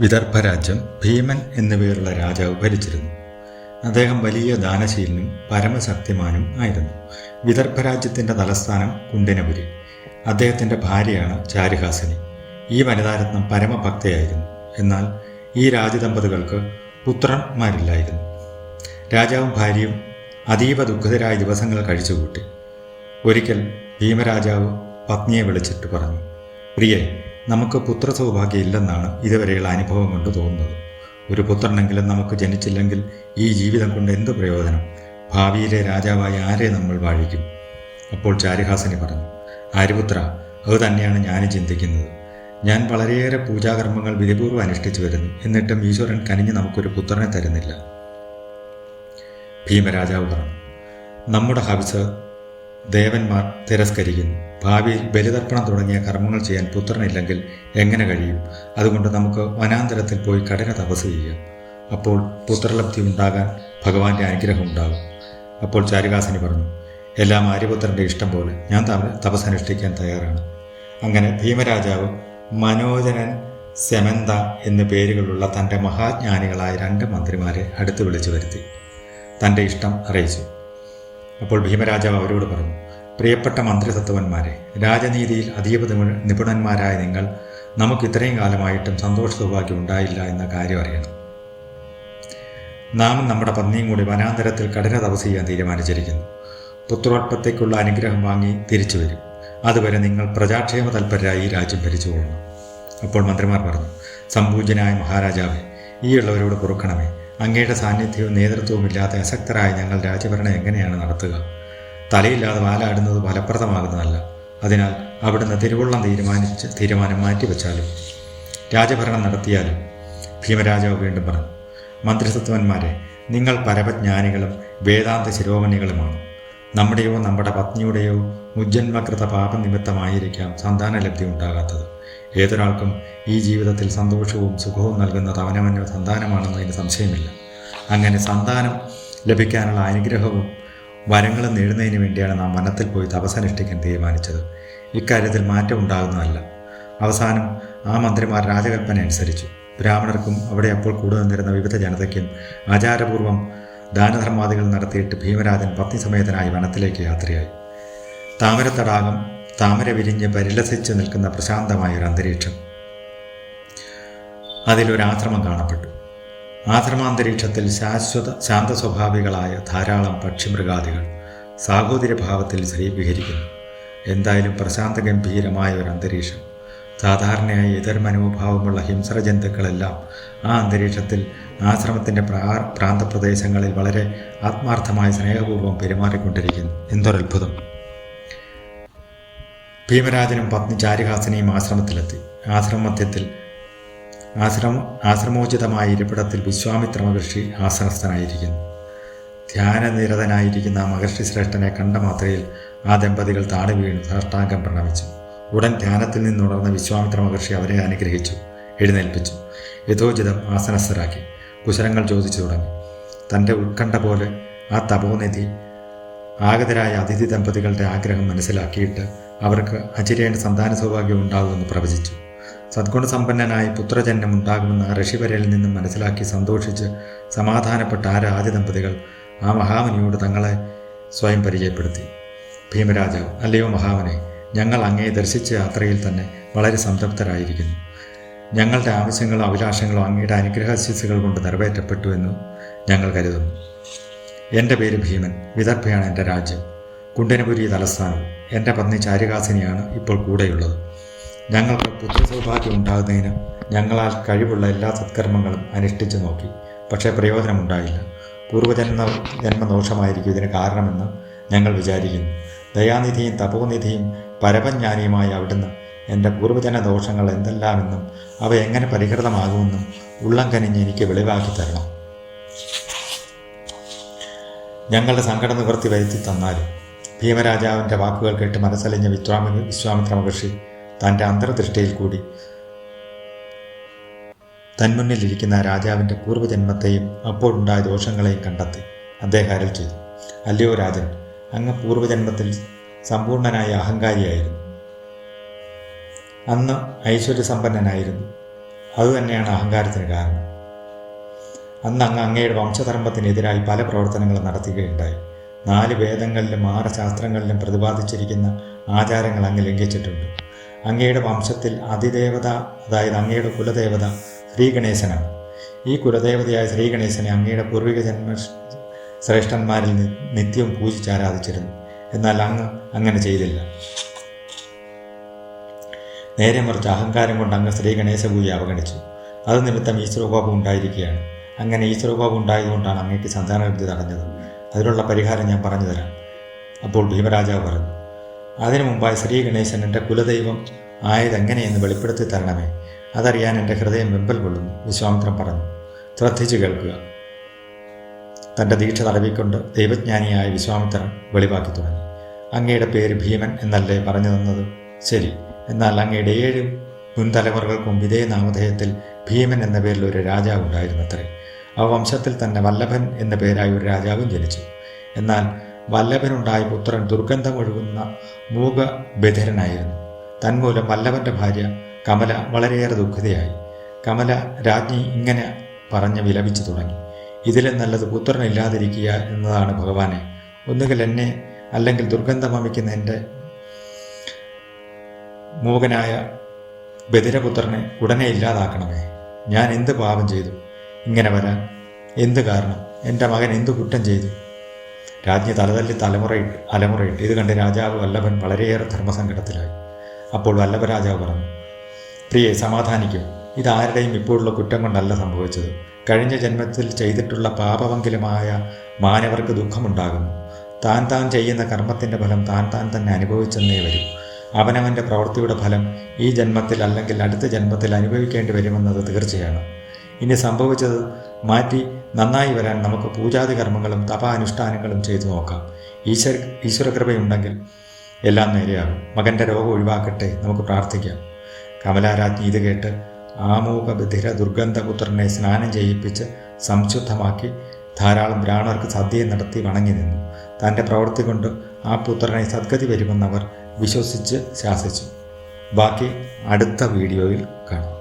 വിദർഭരാജ്യം ഭീമൻ എന്നുപേരുള്ള രാജാവ് ഭരിച്ചിരുന്നു. അദ്ദേഹം വലിയ ദാനശീലനും പരമശക്തിമാനും ആയിരുന്നു. വിദർഭരാജ്യത്തിൻ്റെ തലസ്ഥാനം കുണ്ടിനപുരി. അദ്ദേഹത്തിൻ്റെ ഭാര്യയാണ് ചാരുഹാസിനി. ഈ വനിതാരത്നം പരമഭക്തയായിരുന്നു. എന്നാൽ ഈ രാജദമ്പതികൾക്ക് പുത്രന്മാരില്ലായിരുന്നു. രാജാവും ഭാര്യയും അതീവ ദുഃഖിതരായ ദിവസങ്ങൾ കഴിച്ചുകൂട്ടി. ഒരിക്കൽ ഭീമരാജാവ് പത്നിയെ വിളിച്ചിട്ട് പറഞ്ഞു, പ്രിയേ, നമുക്ക് പുത്രസൗഭാഗ്യം ഇല്ലെന്നാണ് ഇതുവരെയുള്ള അനുഭവം കൊണ്ട് തോന്നുന്നത്. ഒരു പുത്രനെങ്കിലും നമുക്ക് ജനിച്ചില്ലെങ്കിൽ ഈ ജീവിതം കൊണ്ട് എന്ത് പ്രയോജനം? ഭാവിയിലെ രാജാവായി ആരെ നമ്മൾ വാഴിക്കും? അപ്പോൾ ചാരുഹാസിനി പറഞ്ഞു, ആര്യപുത്ര, അത് തന്നെയാണ് ഞാനും ചിന്തിക്കുന്നത്. ഞാൻ വളരെയേറെ പൂജാകർമ്മങ്ങൾ വിധിപൂർവ്വം അനുഷ്ഠിച്ചു വരുന്നു. എന്നിട്ടും ഈശ്വരൻ കനിഞ്ഞ് നമുക്കൊരു പുത്രനെ തരുന്നില്ല. ഭീമരാജാവ് പറഞ്ഞു, നമ്മുടെ ഹവിസ് ദേവന്മാർ തിരസ്കരിക്കുന്നു. ഭാവിയിൽ ബലിതർപ്പണം തുടങ്ങിയ കർമ്മങ്ങൾ ചെയ്യാൻ പുത്രനില്ലെങ്കിൽ എങ്ങനെ കഴിയും? അതുകൊണ്ട് നമുക്ക് വനാന്തരത്തിൽ പോയി കഠിന തപസ് ചെയ്യാം. അപ്പോൾ പുത്രലബ്ധി ഉണ്ടാകാൻ ഭഗവാന്റെ അനുഗ്രഹം ഉണ്ടാകും. അപ്പോൾ ചാരുഹാസിനി പറഞ്ഞു, എല്ലാം ആര്യപുത്രൻ്റെ ഇഷ്ടം പോലെ ഞാൻ തപസ്സനുഷ്ഠിക്കാൻ തയ്യാറാണ്. അങ്ങനെ ഭീമരാജാവ് മനോജനൻ, സെമന്ത എന്നു പേരുകളുള്ള തൻ്റെ മഹാജ്ഞാനികളായ 2 മന്ത്രിമാരെ അടുത്ത് വിളിച്ചു വരുത്തി തൻ്റെ ഇഷ്ടം അറിയിച്ചു. അപ്പോൾ ഭീമരാജാവ് അവരോട് പറഞ്ഞു, പ്രിയപ്പെട്ട മന്ത്രിസത്വന്മാരെ, രാജനീതിയിൽ അതീവ നിപുണന്മാരായ നിങ്ങൾ നമുക്ക് ഇത്രയും കാലമായിട്ടും സന്തോഷ സൗഭാഗ്യം ഉണ്ടായില്ല എന്ന കാര്യം അറിയണം. നാം നമ്മുടെ പത്നിയും കൂടി വനാന്തരത്തിൽ കഠിന തപസ് ചെയ്യാൻ തീരുമാനിച്ചിരിക്കുന്നു. പുത്രോത്പത്തിക്കുള്ള അനുഗ്രഹം വാങ്ങി തിരിച്ചു വരും. അതുവരെ നിങ്ങൾ പ്രജാക്ഷേമ തൽപരരായി ഈ രാജ്യം ഭരിച്ചുകൊള്ളണം. അപ്പോൾ മന്ത്രിമാർ പറഞ്ഞു, സംപൂജ്യനായ മഹാരാജാവേ, ഈ ഉള്ളവരോട് പൊറുക്കണമേ. അങ്ങയുടെ സാന്നിധ്യവും നേതൃത്വവും ഇല്ലാതെ അശക്തരായ ഞങ്ങൾ രാജ്യഭരണം എങ്ങനെയാണ് നടത്തുക? തലയില്ലാതെ വാലാടുന്നത് ഫലപ്രദമാകുന്നതല്ല. അതിനാൽ അവിടുന്ന് തിരുവുള്ളം തീരുമാനം മാറ്റിവെച്ചാലും രാജഭരണം നടത്തിയാലും. ഭീമരാജാവ് വീണ്ടും പറഞ്ഞു, മന്ത്രിസത്വന്മാരെ, നിങ്ങൾ പരമജ്ഞാനികളും വേദാന്ത ശിരോമണികളുമാണ്. നമ്മുടെയോ നമ്മുടെ പത്നിയുടെയോ മുജ്ജന്മകൃത പാപനിമിത്തമായിരിക്കാം സന്താനലബ്ധി ഉണ്ടാകാത്തത്. ഏതൊരാൾക്കും ഈ ജീവിതത്തിൽ സന്തോഷവും സുഖവും നൽകുന്നത് അവനവൻ്റെ സന്താനമാണെന്നതിന് സംശയമില്ല. അങ്ങനെ സന്താനം ലഭിക്കാനുള്ള അനുഗ്രഹവും വരങ്ങളും നേടുന്നതിന് വേണ്ടിയാണ് നാം വനത്തിൽ പോയി തപസ്സനുഷ്ഠിക്കാൻ തീരുമാനിച്ചത്. ഇക്കാര്യത്തിൽ മാറ്റം ഉണ്ടാകുന്നതല്ല. അവസാനം ആ മന്ത്രിമാർ രാജകൽപ്പന അനുസരിച്ചു. ബ്രാഹ്മണർക്കും അവിടെ അപ്പോൾ കൂടെ നിന്നിരുന്ന വിവിധ ജനതയ്ക്കും ആചാരപൂർവ്വം ദാനധർമാദികൾ നടത്തിയിട്ട് ഭീമരാജൻ പത്നിസമേതനായി വനത്തിലേക്ക് യാത്രയായി. താമരത്തടാകം താമര വിരിഞ്ഞ് പരിലസിച്ച് നിൽക്കുന്ന പ്രശാന്തമായൊരു അന്തരീക്ഷം. അതിലൊരാശ്രമം കാണപ്പെട്ടു. ആശ്രമാന്തരീക്ഷത്തിൽ ശാന്ത സ്വഭാവികളായ ധാരാളം പക്ഷിമൃഗാദികൾ സാഹോദര്യഭാവത്തിൽ വിഹരിക്കുന്നു. എന്തായാലും പ്രശാന്ത ഗംഭീരമായ ഒരു അന്തരീക്ഷം. സാധാരണയായി എതിർ മനോഭാവമുള്ള ഹിംസ്ര ജന്തുക്കളെല്ലാം ആ അന്തരീക്ഷത്തിൽ ആശ്രമത്തിൻ്റെ പ്രാന്തപ്രദേശങ്ങളിൽ വളരെ ആത്മാർത്ഥമായ സ്നേഹപൂർവ്വം പെരുമാറിക്കൊണ്ടിരിക്കുന്നു. എന്തൊരത്ഭുതം! ഭീമരാജനും പത്നി ചാരുഹാസിനിയും ആശ്രമത്തിലെത്തി. ആശ്രമമധ്യത്തിൽ ആശ്രമോചിതമായ ഇരിപ്പിടത്തിൽ വിശ്വാമിത്ര മഹർഷി ആസനസ്ഥനായിരിക്കുന്നു. ധ്യാനനിരതനായിരിക്കുന്ന ആ മഹർഷി ശ്രേഷ്ഠനെ കണ്ട മാത്രയിൽ ആ ദമ്പതികൾ താണു വീണു സാഷ്ടാംഗം പ്രണമിച്ചു. ഉടൻ ധ്യാനത്തിൽ നിന്നുണർന്ന വിശ്വാമിത്ര മഹർഷി അവരെ അനുഗ്രഹിച്ചു, എഴുന്നേൽപ്പിച്ചു, യഥോചിതം ആസനസ്ഥരാക്കി. കുശലങ്ങൾ ചോദിച്ചു തുടങ്ങി. തൻ്റെ ഉത്കണ്ഠ പോലെ ആ തപോനിധി ആഗതരായ അതിഥി ദമ്പതികളുടെ ആഗ്രഹം മനസ്സിലാക്കിയിട്ട് അവർക്ക് അചിരേണ സന്താന സൗഭാഗ്യം ഉണ്ടാകുമെന്ന് പ്രവചിച്ചു. സദ്ഗുണസമ്പന്നനായി പുത്രജന്യം ഉണ്ടാകുമെന്ന് ആ ഋഷിവരയിൽ നിന്നും മനസ്സിലാക്കി സന്തോഷിച്ച് സമാധാനപ്പെട്ട ആ രാജദമ്പതികൾ ആ മഹാമുനിയോട് തങ്ങളെ സ്വയം പരിചയപ്പെടുത്തി. ഭീമരാജാവ്, അല്ലയോ മഹാമുനെ, ഞങ്ങൾ അങ്ങയെ ദർശിച്ച യാത്രയിൽ തന്നെ വളരെ സംതൃപ്തരായിരിക്കുന്നു. ഞങ്ങളുടെ ആവശ്യങ്ങളോ അഭിലാഷങ്ങളോ അങ്ങയുടെ അനുഗ്രഹാശിസുകൾ കൊണ്ട് നിറവേറ്റപ്പെട്ടു എന്ന് ഞങ്ങൾ കരുതുന്നു. എൻ്റെ പേര് ഭീമൻ. വിദർഭയാണ് എൻ്റെ രാജ്യം. കുണ്ടിനപുരി തലസ്ഥാനവും. എൻ്റെ പത്നി ചാരുഹാസിനിയാണ് ഇപ്പോൾ കൂടെയുള്ളത്. ഞങ്ങൾക്ക് പുത്രസൗഭാഗ്യം ഉണ്ടാകുന്നതിന് ഞങ്ങളാൽ കഴിവുള്ള എല്ലാ സത്കർമ്മങ്ങളും അനുഷ്ഠിച്ചു നോക്കി. പക്ഷേ പ്രയോജനമുണ്ടായില്ല. ജന്മദോഷമായിരിക്കും ഇതിന് കാരണമെന്ന് ഞങ്ങൾ വിചാരിക്കുന്നു. ദയാനിധിയും തപോനിധിയും പരമജ്ഞാനിയുമായ അവിടുന്ന് എൻ്റെ പൂർവജന ദോഷങ്ങൾ എന്തെല്ലാമെന്നും അവ എങ്ങനെ പരിഹൃതമാകുമെന്നും ഉള്ളം കനിഞ്ഞ് എനിക്ക് വെളിവാക്കി തരണം. ഞങ്ങളുടെ സങ്കടം നിവൃത്തി വരുത്തി തന്നാലും. ഭീമരാജാവിൻ്റെ വാക്കുകൾ കേട്ട് മനസ്സലിഞ്ഞ വിശ്വാമിത്ര മഹർഷി തൻ്റെ അന്തർദൃഷ്ടിയിൽ കൂടി തന്മുന്നിലിരിക്കുന്ന രാജാവിൻ്റെ പൂർവ്വജന്മത്തെയും അപ്പോഴുണ്ടായ ദോഷങ്ങളെയും കണ്ടെത്തി. അദ്ദേഹം അരുൾ ചെയ്തു, അല്ലയോ രാജൻ, അങ്ങ് പൂർവ്വജന്മത്തിൽ സമ്പൂർണനായ അഹങ്കാരിയായിരുന്നു. അന്ന് ഐശ്വര്യസമ്പന്നനായിരുന്നു. അതുതന്നെയാണ് അഹങ്കാരത്തിന് കാരണം. അന്ന് അങ്ങയുടെ വംശധർമ്മത്തിനെതിരായി പല പ്രവർത്തനങ്ങളും നടത്തുകയുണ്ടായി. 4 വേദങ്ങളിലും 6 ശാസ്ത്രങ്ങളിലും പ്രതിപാദിച്ചിരിക്കുന്ന ആചാരങ്ങൾ അങ്ങ് ലംഘിച്ചിട്ടുണ്ട്. അങ്ങയുടെ വംശത്തിൽ അതിദേവത, അതായത് അങ്ങയുടെ കുലദേവത ശ്രീഗണേശനാണ്. ഈ കുലദേവതയായ ശ്രീഗണേശനെ അങ്ങയുടെ പൂർവിക ജന്മ ശ്രേഷ്ഠന്മാരിൽ നിത്യവും പൂജിച്ചാരാധിച്ചിരുന്നു. എന്നാൽ അങ്ങ് അങ്ങനെ ചെയ്തില്ല. നേരെ മറിച്ച് അഹങ്കാരം കൊണ്ട് അങ്ങ് ശ്രീഗണേശ പൂജ അവഗണിച്ചു. അത് നിമിത്തം ഈശ്വരകോപം ഉണ്ടായിരിക്കുകയാണ്. അങ്ങനെ ഈശ്വരകോപം ഉണ്ടായതുകൊണ്ടാണ് അങ്ങേക്ക് സന്താനലബ്ധി തടഞ്ഞത്. അതിനുള്ള പരിഹാരം ഞാൻ പറഞ്ഞു തരാം. അപ്പോൾ ഭീമരാജാവ് പറഞ്ഞു, അതിനു മുമ്പായി ശ്രീഗണേശൻ എൻ്റെ കുലദൈവം ആയതെങ്ങനെയെന്ന് വെളിപ്പെടുത്തി തരണമേ. അതറിയാൻ എൻ്റെ ഹൃദയം വെമ്പൽ കൊള്ളുന്നു. വിശ്വാമിത്രൻ പറഞ്ഞു. ശ്രദ്ധിച്ചു കേൾക്കുക. തൻ്റെ ദീക്ഷ തടവിക്കൊണ്ട് ദൈവജ്ഞാനിയായ വിശ്വാമിത്രൻ വെളിവാക്കി തുടങ്ങി. അങ്ങയുടെ പേര് ഭീമൻ എന്നല്ലേ പറഞ്ഞു തന്നത്? ശരി. എന്നാൽ അങ്ങയുടെ 7 മുൻതലമുറകൾക്ക് മുമ്പ് ഇതേ നാമധേയത്തിൽ ഭീമൻ എന്ന പേരിൽ ഒരു രാജാവ് ഉണ്ടായിരുന്നത്രേ. ആ വംശത്തിൽ തന്നെ വല്ലഭൻ എന്ന പേരായ ഒരു രാജാവും ജനിച്ചു. എന്നാൽ വല്ലഭനുണ്ടായ പുത്രൻ ദുർഗന്ധമൊഴുകുന്ന മൂകബധിരനായിരുന്നു. തന്മൂലം വല്ലഭൻ്റെ ഭാര്യ കമല വളരെയേറെ ദുഃഖിതയായി. കമല രാജ്ഞി ഇങ്ങനെ പറഞ്ഞ് വിലപിച്ചു തുടങ്ങി. ഇതിലും നല്ലത് പുത്രനില്ലാതിരിക്കുക എന്നതാണ് ഭഗവാനെ. ഒന്നുകിൽ എന്നെ, അല്ലെങ്കിൽ ദുർഗന്ധമമിക്കുന്ന എൻ്റെ മൂകനായ ബധിരപുത്രനെ ഉടനെ ഇല്ലാതാക്കണമേ. ഞാൻ എന്ത് പാപം ചെയ്തു ഇങ്ങനെ വരാൻ? എന്ത് കാരണം? എൻ്റെ മകൻ എന്തു കുറ്റം ചെയ്തു? രാജ്ഞി തലതല്ലി അലമുറയിട്ട്. ഇത് കണ്ട് രാജാവ് വല്ലഭൻ വളരെയേറെ ധർമ്മസങ്കടത്തിലായി. അപ്പോൾ വല്ലഭരാജാവ് പറഞ്ഞു, പ്രിയെ, സമാധാനിക്കും. ഇതാരുടെയും ഇപ്പോഴുള്ള കുറ്റം കൊണ്ടല്ല സംഭവിച്ചത്. കഴിഞ്ഞ ജന്മത്തിൽ ചെയ്തിട്ടുള്ള പാപവങ്കിലമായ മാനവർക്ക് ദുഃഖമുണ്ടാകുന്നു. താൻ ചെയ്യുന്ന കർമ്മത്തിൻ്റെ ഫലം താൻ തന്നെ അനുഭവിച്ചെന്നേ വരും. അവനവൻ്റെ പ്രവൃത്തിയുടെ ഫലം ഈ ജന്മത്തിൽ അല്ലെങ്കിൽ അടുത്ത ജന്മത്തിൽ അനുഭവിക്കേണ്ടി വരുമെന്നത് തീർച്ചയാണ്. ഇനി സംഭവിച്ചത് മാറ്റി നന്നായി വരാൻ നമുക്ക് പൂജാതി കർമ്മങ്ങളും തപാനുഷ്ഠാനങ്ങളും ചെയ്തു നോക്കാം. ഈശ്വരകൃപയുണ്ടെങ്കിൽ എല്ലാം നേരെയാകും. മകൻ്റെ രോഗം ഒഴിവാക്കട്ടെ, നമുക്ക് പ്രാർത്ഥിക്കാം. കമലാരാജ്ഞി ഇത് കേട്ട് ആമൂകബധിര ദുർഗന്ധപുത്രനെ സ്നാനം ചെയ്യിപ്പിച്ച് സംശുദ്ധമാക്കി ധാരാളം ബ്രാഹ്മണർക്ക് സദ്യ നടത്തി വണങ്ങി നിന്നു. തൻ്റെ പ്രവൃത്തി കൊണ്ട് ആ പുത്രനെ സദ്ഗതി വരുമെന്നവർ വിശ്വസിച്ച് ശാസിച്ചു. ബാക്കി അടുത്ത വീഡിയോയിൽ കാണാം.